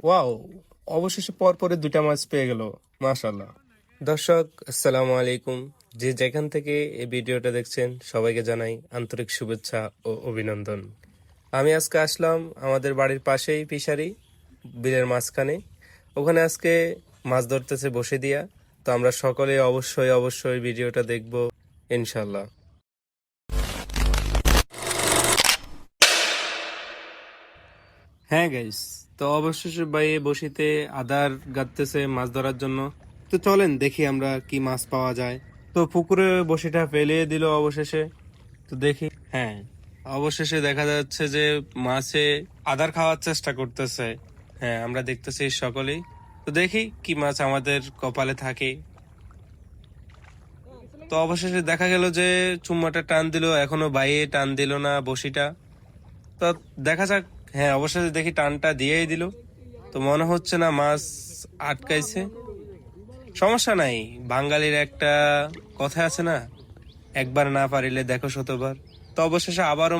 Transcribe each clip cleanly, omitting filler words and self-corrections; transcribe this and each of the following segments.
Wow, অবশেষে পরপরে দুইটা মাছ পেয়ে গেল। মাশাআল্লাহ। দর্শক, আসসালামু আলাইকুম। যে যেখান থেকে এই ভিডিওটা দেখছেন সবাইকে জানাই আন্তরিক শুভেচ্ছা ও অভিনন্দন। আমি আজকে আসলাম আমাদের বাড়ির পাশেই ফিশারি, বিলের মাঝখানে। ওখানে আজকে মাছ ধরতেছে বসে দিয়া। তো আমরা সকলে অবশ্যই অবশ্যই ভিডিওটা দেখব ইনশাল্লাহ। হ্যাঁ গাইস, তো অবশেষে ভাই বসিতে আদার গাঁথতেছে মাছ ধরার জন্য। তো চলেন দেখি আমরা কি মাছ পাওয়া যায়। তো পুকুরে বসিটা ফেলিয়ে দিল অবশেষে। তো দেখি, হ্যাঁ, অবশেষে দেখা যাচ্ছে যে মাছে আদার খাওয়ার চেষ্টা করতেছে। হ্যাঁ, আমরা দেখতেছি সকলেই। তো দেখি কি মাছ আমাদের কপালে থাকে। তো অবশেষে দেখা গেল যে চুম্মাটা টান দিল, এখনো বাইয়ে টান দিল না বসিটা। তো দেখা যাক। হ্যাঁ, অবশেষে দেখি টানটা দিয়েই দিল। তো মনে হচ্ছে না মাছ আটকাইছে। সমস্যা নাই, বাঙালির একটা কথা আছে না, একবার না পারিলে দেখো শতবার। তো অবশেষে আবারও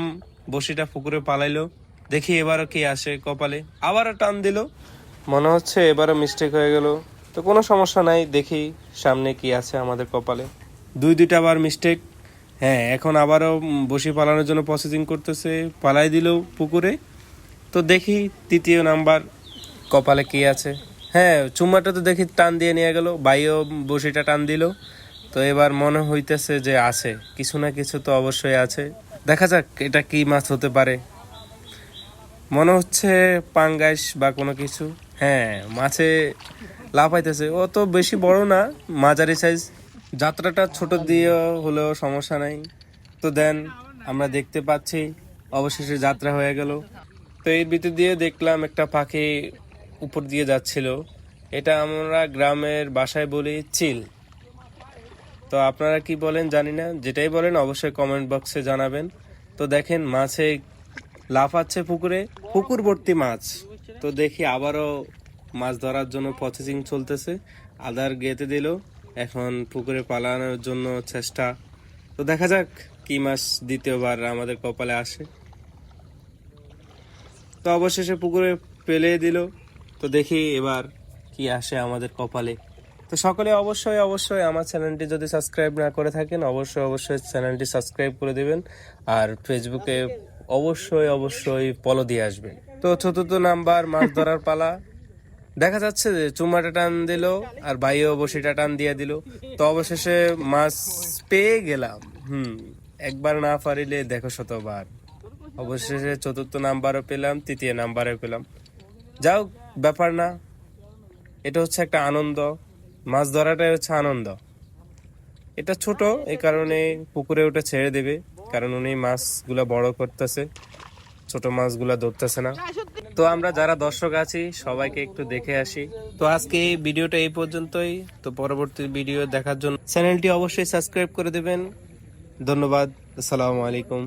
বসিটা পুকুরে পালাইলো। দেখি এবারও কি আসে কপালে। আবারও টান দিল, মনে হচ্ছে এবারও মিস্টেক হয়ে গেল। তো কোনো সমস্যা নাই, দেখি সামনে কি আছে আমাদের কপালে। দুইটা আবার মিস্টেক। হ্যাঁ, এখন আবারও বসি পালানোর জন্য প্রসেসিং করতেছে, পালাই দিল পুকুরে। তো দেখি তৃতীয় নাম্বার কপালে কি আছে। হ্যাঁ, চুম্মাটা তো দেখি টান দিয়ে নিয়ে গেল, বাইও বসিটা টান দিল। তো এবার মনে হইতেছে যে আছে কিছু না কিছু, তো অবশ্যই আছে। দেখা যাক এটা কি মাছ হতে পারে। মনে হচ্ছে পাঙ্গাস বা কোনো কিছু। হ্যাঁ, মাছে লাফাইতেছে। ও তো বেশি বড় না, মাঝারি সাইজ। যাত্রাটা ছোট দিয়ে হলেও সমস্যা নাই। তো দেন, আমরা দেখতে পাচ্ছি অবশেষে যাত্রা হয়ে গেল। তো এর ভিতর দিয়ে দেখলাম একটা পাখি উপর দিয়ে যাচ্ছিল। এটা আমরা গ্রামের বাসায় বলি চিল। তো আপনারা কি বলেন জানি না, যেটাই বলেন অবশ্যই কমেন্ট বক্সে জানাবেন। তো দেখেন মাছে লাফাচ্ছে পুকুরে, পুকুর ভর্তি মাছ। তো দেখি আবারও মাছ ধরার জন্য প্রসেসিং চলতেছে। আদার গেঁথে দিল, এখন পুকুরে পালানোর জন্য চেষ্টা। তো দেখা যাক কি মাছ দ্বিতীয়বার আমাদের কপালে আসে। তো অবশেষে পুকুরে ফেলে দিল। তো দেখি এবার কি আসে আমাদের কপালে। তো সকলে অবশ্যই অবশ্যই আমার চ্যানেলটি যদি সাবস্ক্রাইব না করে থাকেন, অবশ্যই অবশ্যই চ্যানেলটি সাবস্ক্রাইব করে দিবেন। আর ফেসবুকে অবশ্যই অবশ্যই ফলো দিয়ে আসবেন। তো চতুর্থ নাম্বার মাছ ধরার পালা। দেখা যাচ্ছে যে চুমাটা টান দিল আর বাইও বসিটা টান দিয়ে দিল। তো অবশেষে মাছ পেয়ে গেলাম। একবার না পারিলে দেখো শতবার। অবশেষে চতুর্থ নাম্বারও পেলাম, তৃতীয় নাম্বারও পেলাম। যাও, ব্যাপার না, এটা হচ্ছে একটা আনন্দ। মাছ ধরাটাই হচ্ছে আনন্দ। এটা ছোট, এই কারণে পুকুরে ওটা ছেড়ে দেবে, কারণ উনি মাছগুলা বড় করতেছে, ছোট মাছগুলা ধরতেছে না। তো আমরা যারা দর্শক আছি সবাইকে একটু দেখে আসি। তো আজকে এই ভিডিওটা এই পর্যন্তই। তো পরবর্তী ভিডিও দেখার জন্য চ্যানেলটি অবশ্যই সাবস্ক্রাইব করে দেবেন। ধন্যবাদ। আসসালামু আলাইকুম।